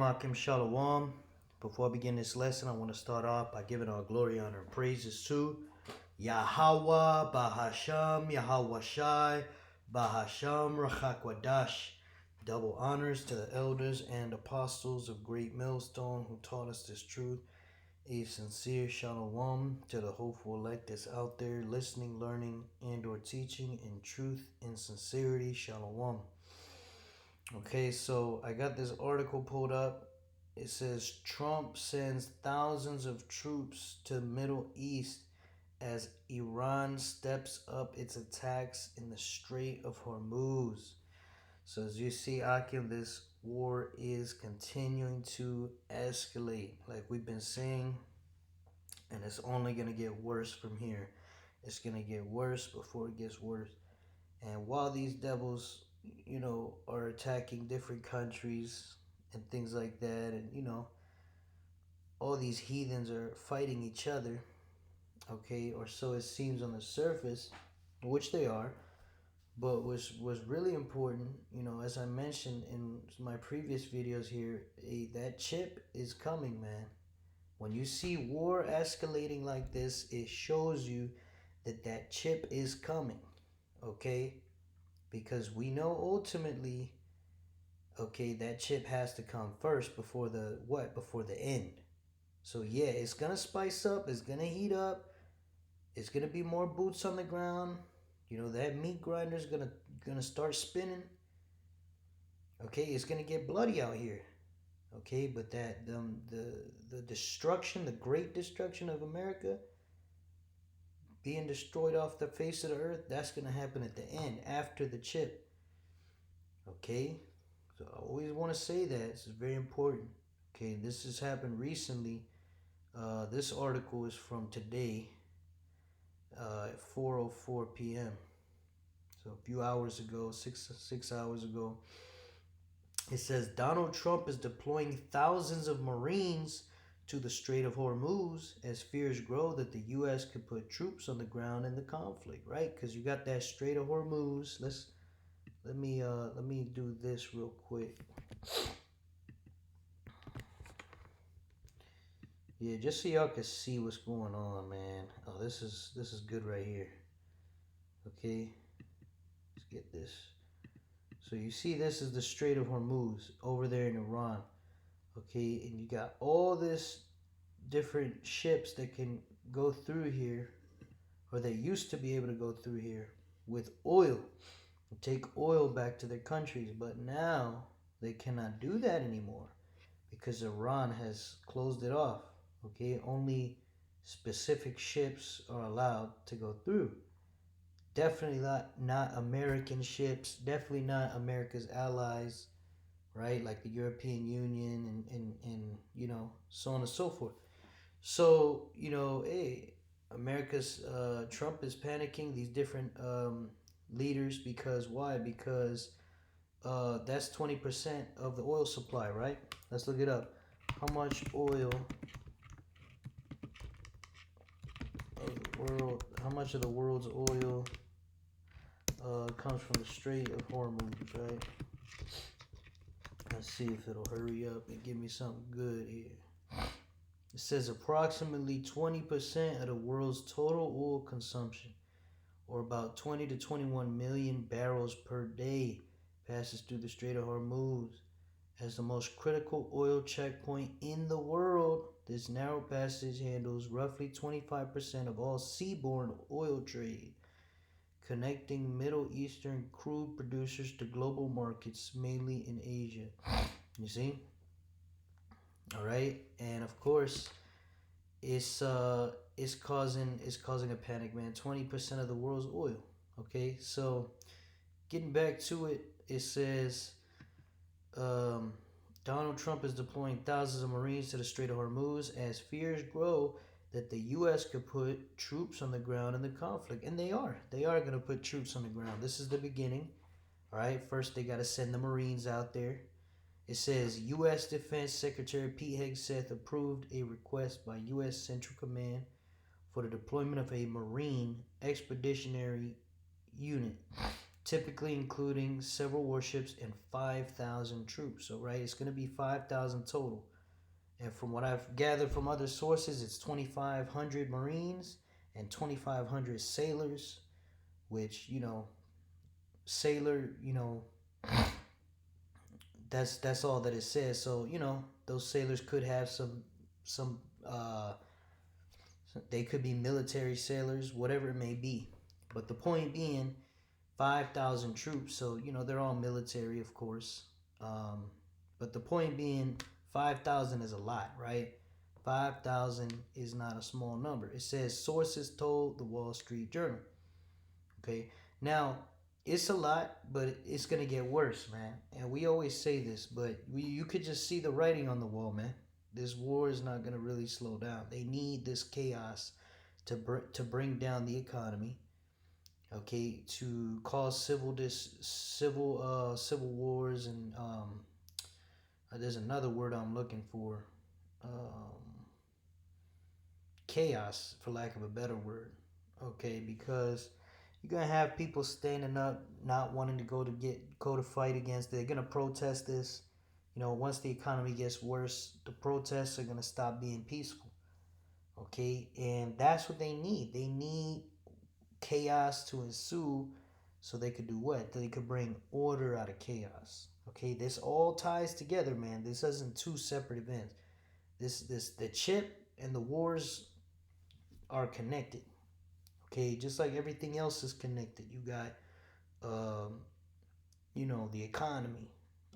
Makim Shalom. Before I begin this lesson, I want to start off by giving all glory, honor, and praises to Yahweh, Bahasham, Yahweh Shai, Bahasham, Rachakwadash. Double honors to the elders and apostles of Great Millstone who taught us this truth. A sincere shalom to the hopeful elect that's out there listening, learning, and or teaching in truth and sincerity. Shalom. Okay, so I got this article pulled up. It says Trump sends thousands of troops to the Middle East as Iran steps up its attacks in the Strait of Hormuz. So as you see, Akim, this war is continuing to escalate, like we've been saying, and it's only going to get worse from here. It's going to get worse before it gets worse. And while these devils, are attacking different countries and things like that, and all these heathens are fighting each other, okay, or so it seems on the surface, which they are. But was really important, as I mentioned in my previous videos here, that chip is coming, man. When you see war escalating like this, it shows you that chip is coming, okay? Because we know ultimately, okay, that chip has to come first before the what? Before the end. So yeah, it's gonna spice up, it's gonna heat up, it's gonna be more boots on the ground. That meat grinder's gonna start spinning. Okay, it's gonna get bloody out here. Okay, but the destruction, the great destruction of America, being destroyed off the face of the earth, that's gonna happen at the end, after the chip. Okay, so I always want to say that this is very important. Okay, this has happened recently. This article is from today, at 4:04 p.m. So a few hours ago, six hours ago. It says Donald Trump is deploying thousands of Marines to the Strait of Hormuz as fears grow that the U.S. could put troops on the ground in the conflict. Right? Because you got that Strait of Hormuz. Let me do this real quick. Yeah, just so y'all can see what's going on, man. Oh, this is good right here. Okay, let's get this. So you see, this is the Strait of Hormuz over there in Iran. Okay, and you got all this different ships that can go through here, or they used to be able to go through here with oil, and take oil back to their countries. But now they cannot do that anymore because Iran has closed it off. Okay, only specific ships are allowed to go through. Definitely not American ships, definitely not America's allies, right? Like the European Union and so on and so forth. So, hey, America's Trump is panicking, these different leaders, because why? Because that's 20% of the oil supply, right? Let's look it up. How much oil world? How much of the world's oil comes from the Strait of Hormuz, right? Let's see if it'll hurry up and give me something good here. It says approximately 20% of the world's total oil consumption, or about 20 to 21 million barrels per day, passes through the Strait of Hormuz. As the most critical oil checkpoint in the world, this narrow passage handles roughly 25% of all seaborne oil trade, connecting Middle Eastern crude producers to global markets, mainly in Asia. You see? All right, and of course, it's causing a panic, man. 20% of the world's oil. Okay, so getting back to it, it says Donald Trump is deploying thousands of Marines to the Strait of Hormuz as fears grow that the U.S. could put troops on the ground in the conflict. And they are. They are going to put troops on the ground. This is the beginning. All right. First, they got to send the Marines out there. It says U.S. Defense Secretary Pete Hegseth approved a request by U.S. Central Command for the deployment of a Marine Expeditionary Unit typically including several warships and 5,000 troops. So, right, it's going to be 5,000 total. And from what I've gathered from other sources, it's 2,500 Marines and 2,500 sailors, which, sailor, that's all that it says. So, those sailors could have some they could be military sailors, whatever it may be. But the point being, 5,000 troops. So, they're all military, of course. But the point being, 5,000 is a lot, right? 5,000 is not a small number. It says sources told the Wall Street Journal. Okay. Now, it's a lot, but it's going to get worse, man. And we always say this, but you could just see the writing on the wall, man. This war is not going to really slow down. They need this chaos to bring down the economy, okay, to cause civil wars, and there's another word I'm looking for, chaos, for lack of a better word, okay, because you're gonna have people standing up, not wanting to go to fight against it. They're gonna protest this. Once the economy gets worse, the protests are gonna stop being peaceful. Okay, and that's what they need. They need chaos to ensue, so they could do what? They could bring order out of chaos. Okay, this all ties together, man. This isn't two separate events. The chip and the wars are connected. Okay, just like everything else is connected. You got, the economy.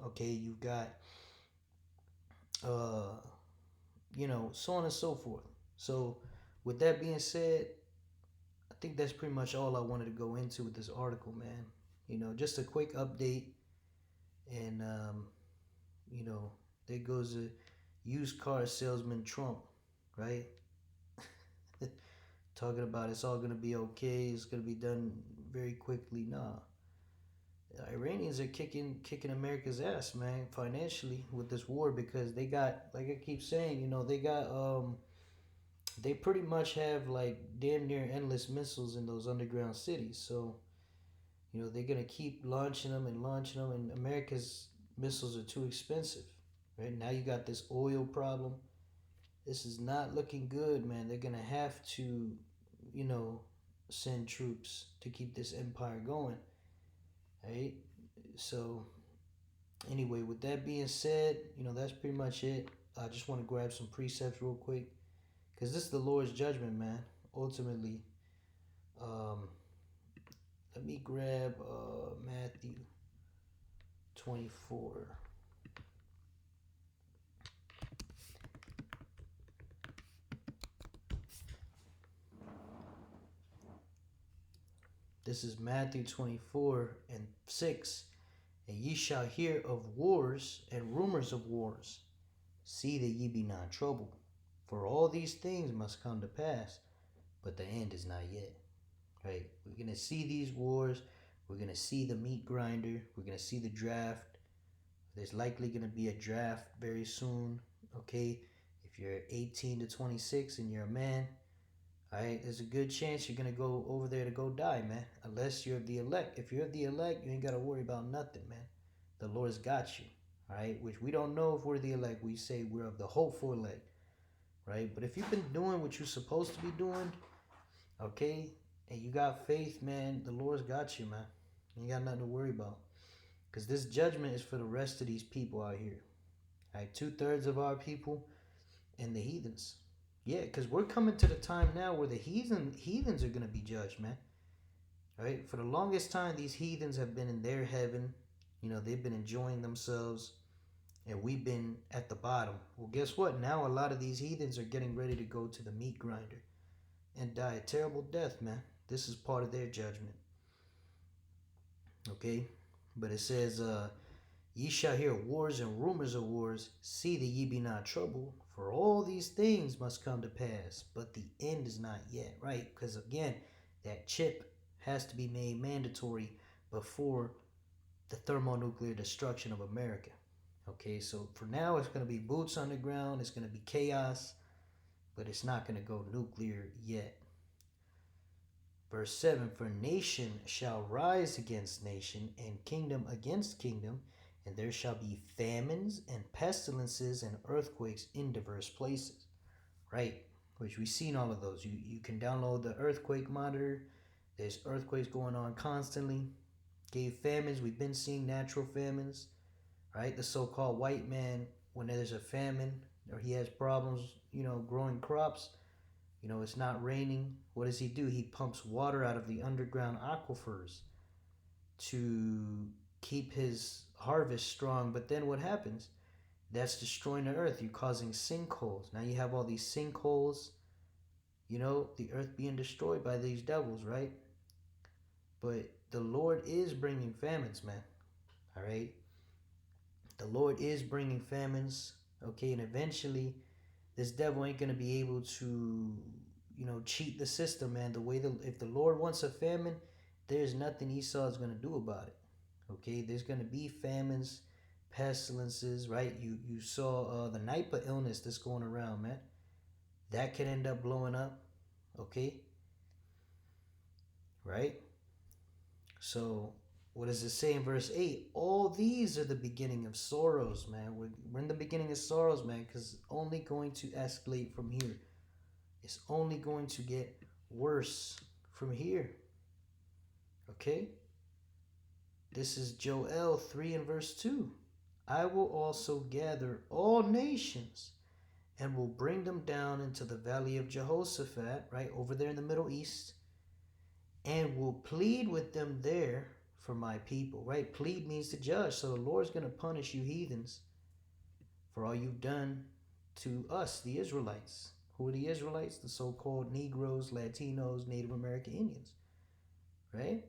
Okay, you got, so on and so forth. So, with that being said, I think that's pretty much all I wanted to go into with this article, man. Just a quick update, and there goes a used car salesman Trump, right? Talking about it's all gonna be okay. It's gonna be done very quickly. Nah, the Iranians are kicking America's ass, man, financially with this war, because they got, like I keep saying, they pretty much have like damn near endless missiles in those underground cities. So, they're gonna keep launching them and launching them, and America's missiles are too expensive. Right now, you got this oil problem. This is not looking good, man. They're gonna have to, you know, send troops to keep this empire going. Right? So, anyway, with that being said, that's pretty much it. I just want to grab some precepts real quick, because this is the Lord's judgment, man. Ultimately, um, let me grab Matthew 24. This is Matthew 24 and 6. And ye shall hear of wars and rumors of wars. See that ye be not troubled. For all these things must come to pass, but the end is not yet. Right? We're going to see these wars. We're going to see the meat grinder. We're going to see the draft. There's likely going to be a draft very soon. Okay? If you're 18 to 26 and you're a man, all right, there's a good chance you're going to go over there to go die, man. Unless you're of the elect. If you're of the elect, you ain't got to worry about nothing, man. The Lord's got you. All right? Which we don't know if we're the elect. We say we're of the hopeful elect. Right? But if you've been doing what you're supposed to be doing, okay, and you got faith, man, the Lord's got you, man. You ain't got nothing to worry about. Because this judgment is for the rest of these people out here. All right? 2/3 of our people and the heathens. Yeah, because we're coming to the time now where the heathens are going to be judged, man. Right? For the longest time, these heathens have been in their heaven. They've been enjoying themselves, and we've been at the bottom. Well, guess what? Now a lot of these heathens are getting ready to go to the meat grinder and die a terrible death, man. This is part of their judgment. Okay? But it says, ye shall hear wars and rumors of wars. See that ye be not troubled. For all these things must come to pass, but the end is not yet, right? Because again, that chip has to be made mandatory before the thermonuclear destruction of America. Okay, so for now, it's going to be boots on the ground. It's going to be chaos, but it's not going to go nuclear yet. Verse 7, for nation shall rise against nation, and kingdom against kingdom, and there shall be famines and pestilences and earthquakes in diverse places. Right? Which we've seen all of those. You can download the earthquake monitor. There's earthquakes going on constantly. Okay, famines, we've been seeing natural famines. Right? The so-called white man, when there's a famine or he has problems, growing crops, it's not raining. What does he do? He pumps water out of the underground aquifers to keep his harvest strong. But then what happens? That's destroying the earth. You're causing sinkholes. Now you have all these sinkholes, the earth being destroyed by these devils, right? But the Lord is bringing famines, man. All right? The Lord is bringing famines, okay? And eventually, this devil ain't going to be able to, cheat the system, man. If the Lord wants a famine, there's nothing Esau is going to do about it, okay? There's going to be famines, pestilences, right? You saw the Nipah illness that's going around, man. That could end up blowing up, okay? Right? So, what does it say in verse 8? All these are the beginning of sorrows, man. We're in the beginning of sorrows, man, because it's only going to escalate from here. It's only going to get worse from here. Okay? This is Joel 3 and verse 2. I will also gather all nations and will bring them down into the valley of Jehoshaphat, right, over there in the Middle East, and will plead with them there for my people, right? Plead means to judge. So the Lord's going to punish you heathens for all you've done to us, the Israelites. Who are the Israelites? The so-called Negroes, Latinos, Native American Indians, right?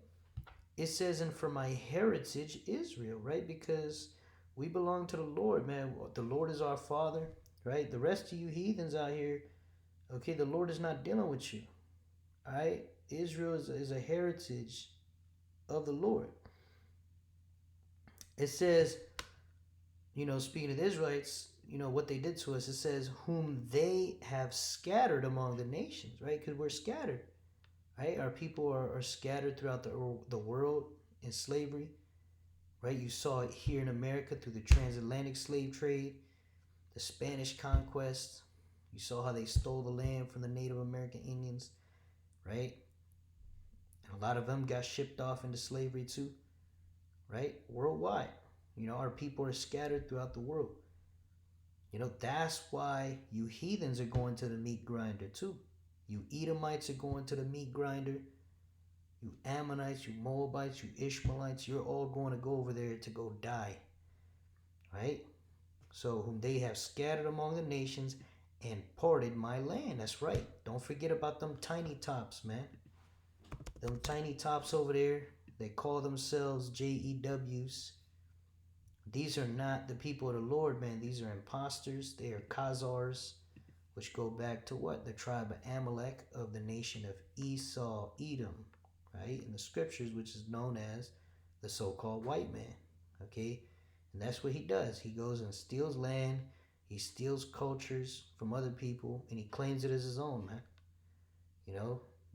It says, and for my heritage, Israel, right? Because we belong to the Lord, man. The Lord is our Father, right? The rest of you heathens out here, okay, the Lord is not dealing with you, all right? Israel is a heritage of the Lord. It says, speaking of the Israelites, what they did to us, it says, whom they have scattered among the nations, right? Because we're scattered, right? Our people are scattered throughout the world in slavery, right? You saw it here in America through the transatlantic slave trade, the Spanish conquest. You saw how they stole the land from the Native American Indians, right? And a lot of them got shipped off into slavery too, right? Worldwide. Our people are scattered throughout the world. That's why you heathens are going to the meat grinder too. You Edomites are going to the meat grinder. You Ammonites, you Moabites, you Ishmaelites, you're all going to go over there to go die. Right? So whom they have scattered among the nations and parted my land. That's right. Don't forget about them tiny tops, man. Them tiny tops over there, they call themselves JEWs. These are not the people of the Lord, man. These are imposters. They are Khazars, which go back to what? The tribe of Amalek of the nation of Esau, Edom, right? In the scriptures, which is known as the so-called white man, okay? And that's what he does. He goes and steals land. He steals cultures from other people, and he claims it as his own, man.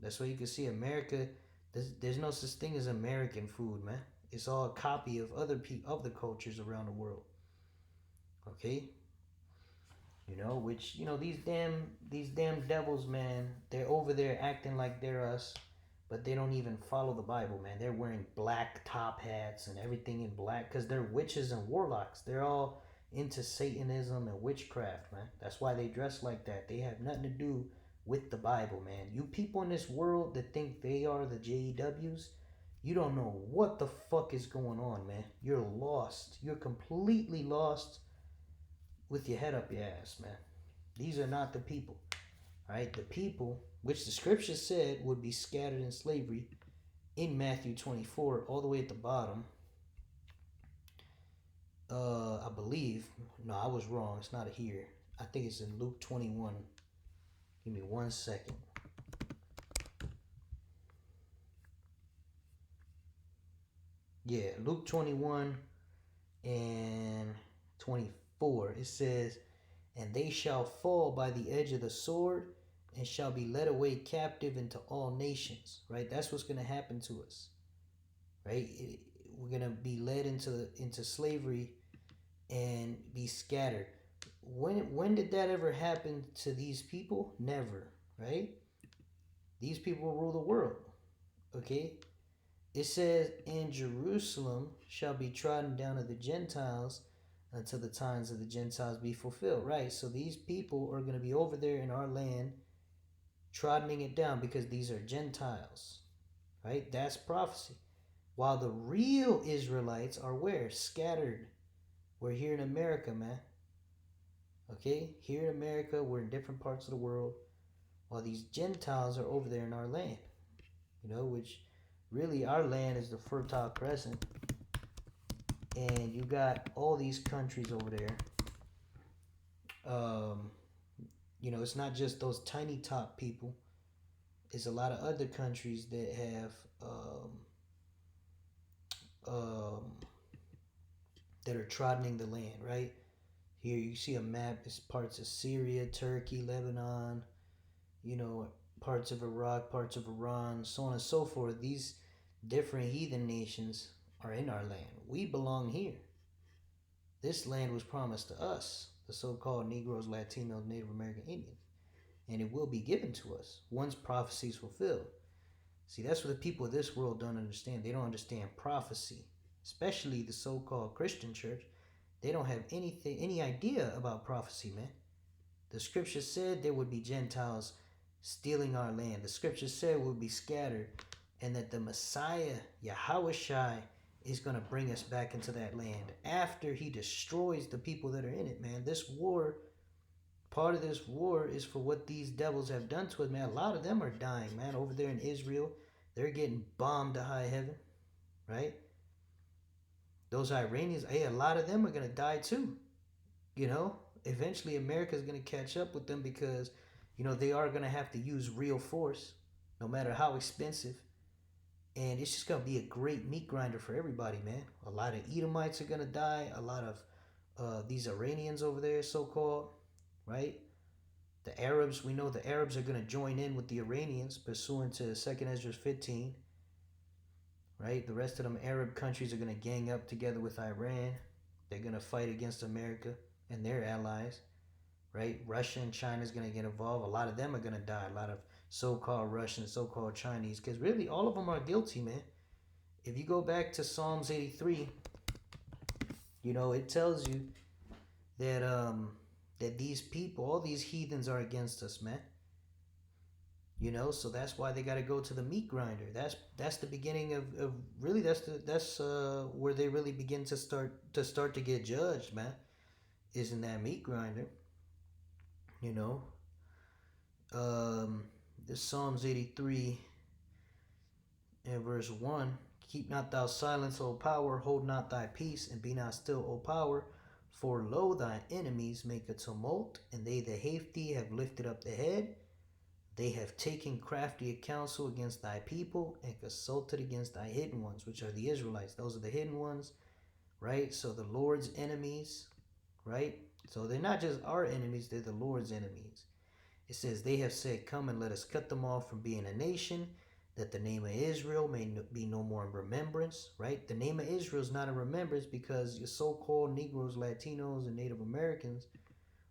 That's why you can see America, there's no such thing as American food, man. It's all a copy of other of the cultures around the world. Okay? Which these damn devils, man, they're over there acting like they're us, but they don't even follow the Bible, man. They're wearing black top hats and everything in black because they're witches and warlocks. They're all into Satanism and witchcraft, man. That's why they dress like that. They have nothing to do with the Bible, man. You people in this world that think they are the JEWs, you don't know what the fuck is going on, man. You're lost. You're completely lost with your head up your ass, man. These are not the people. All right? The people, which the scripture said would be scattered in slavery in Matthew 24, all the way at the bottom. I believe. No, I was wrong. It's not here. I think it's in Luke 21. Give me 1 second. Yeah, Luke 21 and 24. It says, and they shall fall by the edge of the sword and shall be led away captive into all nations, right? That's what's going to happen to us, right? We're going to be led into slavery and be scattered. When did that ever happen to these people? Never, right? These people rule the world, okay? It says, "In Jerusalem shall be trodden down of the Gentiles until the times of the Gentiles be fulfilled," right? So these people are going to be over there in our land trotting it down because these are Gentiles, right? That's prophecy. While the real Israelites are where? Scattered. We're here in America, man. Okay? Here in America, we're in different parts of the world, while these Gentiles are over there in our land, which really our land is the Fertile Crescent. And you got all these countries over there. It's not just those tiny top people. It's a lot of other countries that have that are trotting the land, right? Here you see a map. It's parts of Syria, Turkey, Lebanon, parts of Iraq, parts of Iran, so on and so forth. These different heathen nations are in our land. We belong here. This land was promised to us, the so-called Negroes, Latinos, Native American Indians, and it will be given to us once prophecy is fulfilled. See, that's what the people of this world don't understand. They don't understand prophecy, especially the so-called Christian church. They don't have any idea about prophecy, man. The scripture said there would be Gentiles stealing our land. The scripture said we would be scattered, and that the Messiah, Yahushua, is going to bring us back into that land after he destroys the people that are in it, man. This war, part of this war is for what these devils have done to us, man. A lot of them are dying, man. Over there in Israel, they're getting bombed to high heaven, right? Those Iranians, a lot of them are going to die too. Eventually America is going to catch up with them because, they are going to have to use real force, no matter how expensive. And it's just going to be a great meat grinder for everybody, man. A lot of Edomites are going to die. A lot of these Iranians over there, so-called, right? The Arabs, we know the Arabs are going to join in with the Iranians, pursuant to 2nd Ezra 15, right? The rest of them Arab countries are going to gang up together with Iran. They're going to fight against America and their allies, right? Russia and China is going to get involved. A lot of them are going to die. A lot of so-called Russians, so-called Chinese, because really all of them are guilty, man. If you go back to Psalms 83, it tells you that that these people, all these heathens, are against us, man. So that's why they got to go to the meat grinder. That's the beginning of really that's where they really begin to start to get judged, man. Is in that meat grinder. This Psalms 83 and verse 1, "Keep not thou silence, O power, hold not thy peace, and be not still, O power. For lo, thy enemies make a tumult, and they that hate thee have lifted up the head. They have taken crafty counsel against thy people, and consulted against thy hidden ones," which are the Israelites. Those are the hidden ones, right? So the Lord's enemies, right? So they're not just our enemies, they're the Lord's enemies. It says, "They have said, come and let us cut them off from being a nation, that the name of Israel may be no more in remembrance," right? The name of Israel is not in remembrance because your so-called Negroes, Latinos, and Native Americans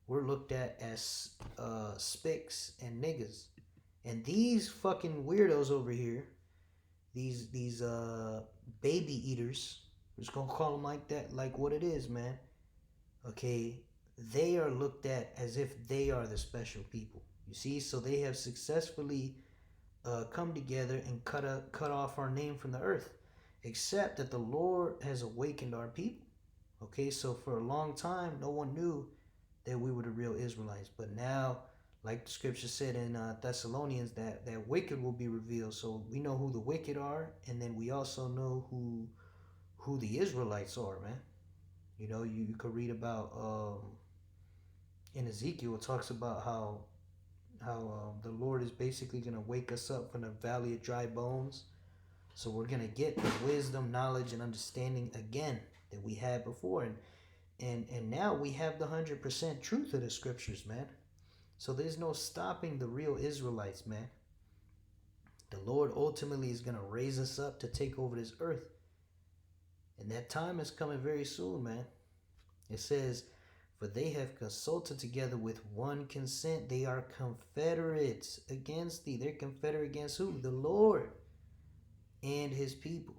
were looked at as spics and niggas. And these fucking weirdos over here, these baby eaters, we're just gonna call them like that, like what it is, man. Okay, they are looked at as if they are the special people. You see, so they have successfully come together and cut off our name from the earth, except that the Lord has awakened our people. Okay, so for a long time, no one knew that we were the real Israelites. But now, like the scripture said in Thessalonians, that wicked will be revealed. So we know who the wicked are, and then we also know who the Israelites are, man. You could read about in Ezekiel, it talks about how the Lord is basically going to wake us up from the valley of dry bones. So we're going to get the wisdom, knowledge, and understanding again that we had before. And now we have the 100% truth of the scriptures, man. So there's no stopping the real Israelites, man. The Lord ultimately is going to raise us up to take over this earth. And that time is coming very soon, man. It says, for they have consulted together with one consent. They are confederates against thee. They're confederate against who? The Lord and his people.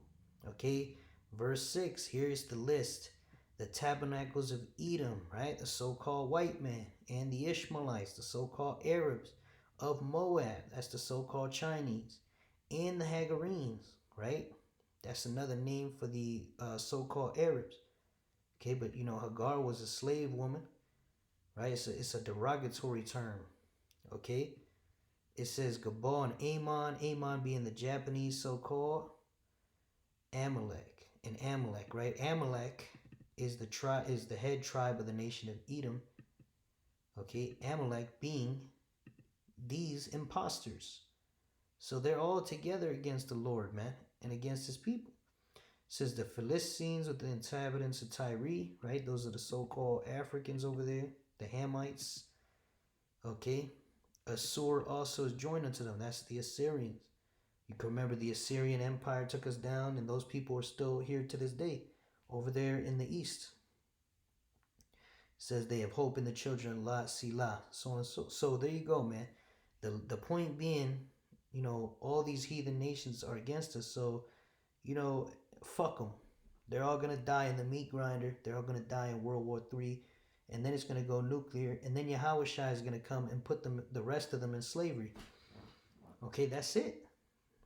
Okay, verse 6, here's the list. The tabernacles of Edom, right? The so-called white man, and the Ishmaelites, the so-called Arabs, of Moab, that's the so-called Chinese, and the Hagarenes, right? That's another name for the so-called Arabs. Okay, but you know, Hagar was a slave woman, right? It's a derogatory term. Okay, it says Gabal and Ammon, Ammon being the Japanese so-called Amalek, and Amalek, right? Amalek is the head tribe of the nation of Edom. Okay, Amalek being these imposters. So they're all together against the Lord, man, and against his people. It says the Philistines with the inhabitants of Tyre, right? Those are the so-called Africans over there, the Hamites. Okay, Assur also is joined unto them. That's the Assyrians. You can remember the Assyrian Empire took us down, and those people are still here to this day, over there in the east. It says they have hope in the children of Lot, Selah, so on and so there you go, man. The point being, you know, all these heathen nations are against us, so, you know, fuck them. They're all going to die in the meat grinder. They're all going to die in World War III, and then it's going to go nuclear, and then Yahushua is going to come and put them, the rest of them, in slavery. Okay, that's it.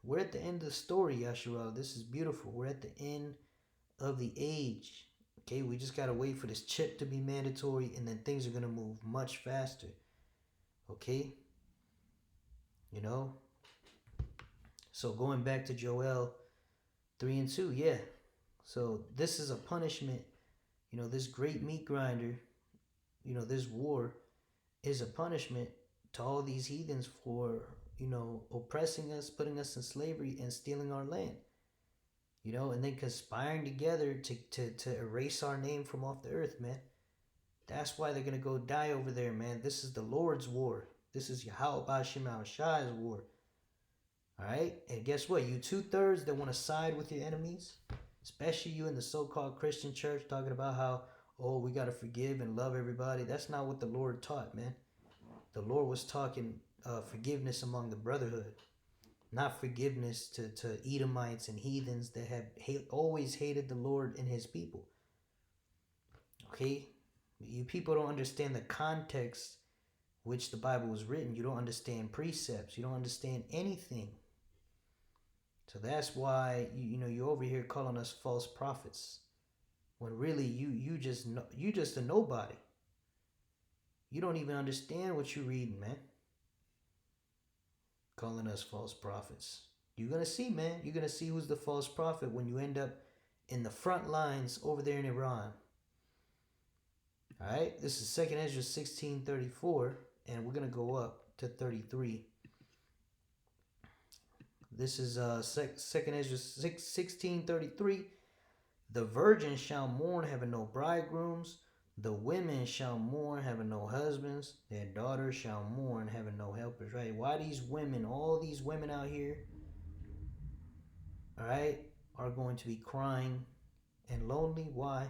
We're at the end of the story, Yashua. This is beautiful. We're at the end of the age. Okay, we just got to wait for this chip to be mandatory, and then things are going to move much faster. Okay? You know? So going back to Joel 3 and 2, yeah. So this is a punishment. You know, this great meat grinder, you know, this war is a punishment to all these heathens for, you know, oppressing us, putting us in slavery, and stealing our land. You know, and then conspiring together to erase our name from off the earth, man. That's why they're going to go die over there, man. This is the Lord's war. This is Yahweh Bashim Shai's war. All right? And guess what? You 2/3 that want to side with your enemies, especially you in the so-called Christian church, talking about how, oh, we got to forgive and love everybody. That's not what the Lord taught, man. The Lord was talking forgiveness among the brotherhood. Not forgiveness to Edomites and heathens that have always hated the Lord and his people. Okay? You people don't understand the context which the Bible was written. You don't understand precepts. You don't understand anything. So that's why you're over here calling us false prophets, when really you just a nobody. You don't even understand what you're reading, man. Calling us false prophets. You're gonna see, man. You're gonna see who's the false prophet when you end up in the front lines over there in Iran. All right, this is 2nd Ezra 16:34, and we're gonna go up to 33. This is 2nd Ezra 16:33. The virgins shall mourn, having no bridegrooms. The women shall mourn, having no husbands. Their daughters shall mourn, having no helpers. Right? Why these women, all these women out here, all right, are going to be crying and lonely? Why?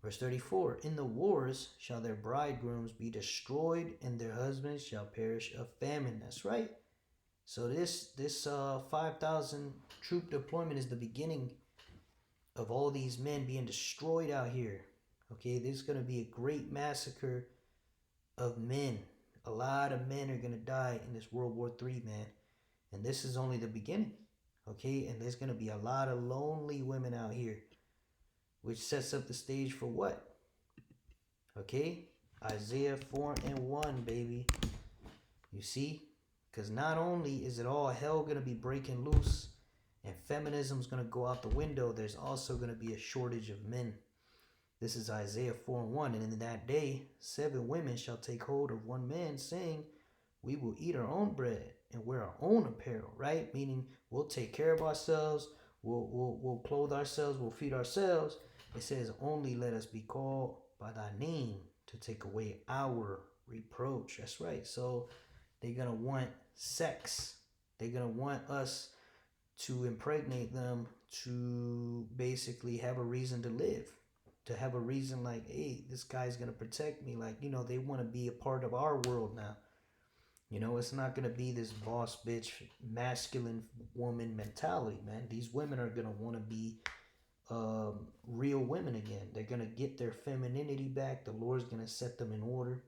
Verse 34, in the wars shall their bridegrooms be destroyed, and their husbands shall perish of famine. That's right. So this 5,000 troop deployment is the beginning of all these men being destroyed out here. Okay, there's going to be a great massacre of men. A lot of men are going to die in this World War III, man. And this is only the beginning. Okay, and there's going to be a lot of lonely women out here, which sets up the stage for what? Okay, Isaiah 4 and 1, baby. You see? Because not only is it all hell going to be breaking loose and feminism's going to go out the window, there's also going to be a shortage of men. This is Isaiah 4 and 1. And in that day, 7 women shall take hold of one man, saying, we will eat our own bread and wear our own apparel, right? Meaning we'll take care of ourselves, we'll clothe ourselves, we'll feed ourselves. It says, only let us be called by thy name to take away our Reproach. That's right. So they're going to want sex. They're going to want us to impregnate them to basically have a reason to live. To have a reason like, hey, this guy's going to protect me. Like, they want to be a part of our world now. It's not going to be this boss bitch, masculine woman mentality, man. These women are going to want to be real women again. They're going to get their femininity back. The Lord's going to set them in order.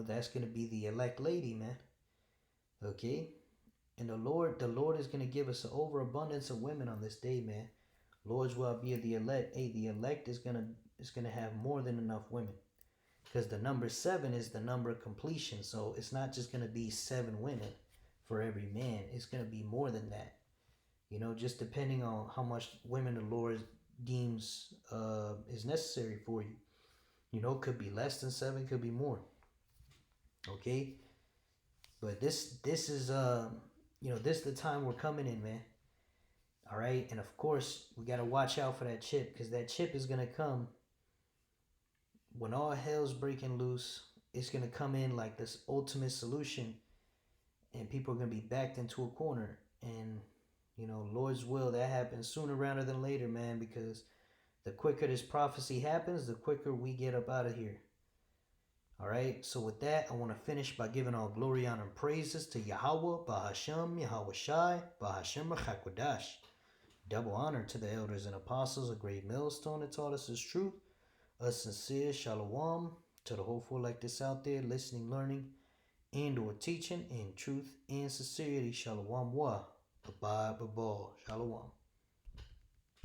That's going to be the elect lady, man. Okay? And the Lord is going to give us an overabundance of women on this day, man. Lord's will be the elect. Hey, the elect is gonna have more than enough women. Because the number 7 is the number of completion. So it's not just gonna be 7 women for every man. It's gonna be more than that. Just depending on how much women the Lord deems is necessary for you. Could be less than 7, could be more. Okay? But this is this is the time we're coming in, man. All right, and of course we gotta watch out for that chip, because that chip is gonna come when all hell's breaking loose. It's gonna come in like this ultimate solution, and people are gonna be backed into a corner. And Lord's will, that happens sooner rather than later, man. Because the quicker this prophecy happens, the quicker we get up out of here. All right, so with that, I want to finish by giving all glory, honor, and praises to Yahweh, Bahasham, Yahweh Shai, Bahasham Rachakwadash. Double honor to the elders and apostles, a great millstone that taught us His truth. A sincere shalom to the hopeful like this out there, listening, learning, and or teaching in truth and sincerity. Shalom wa. Abad babal. Shalom.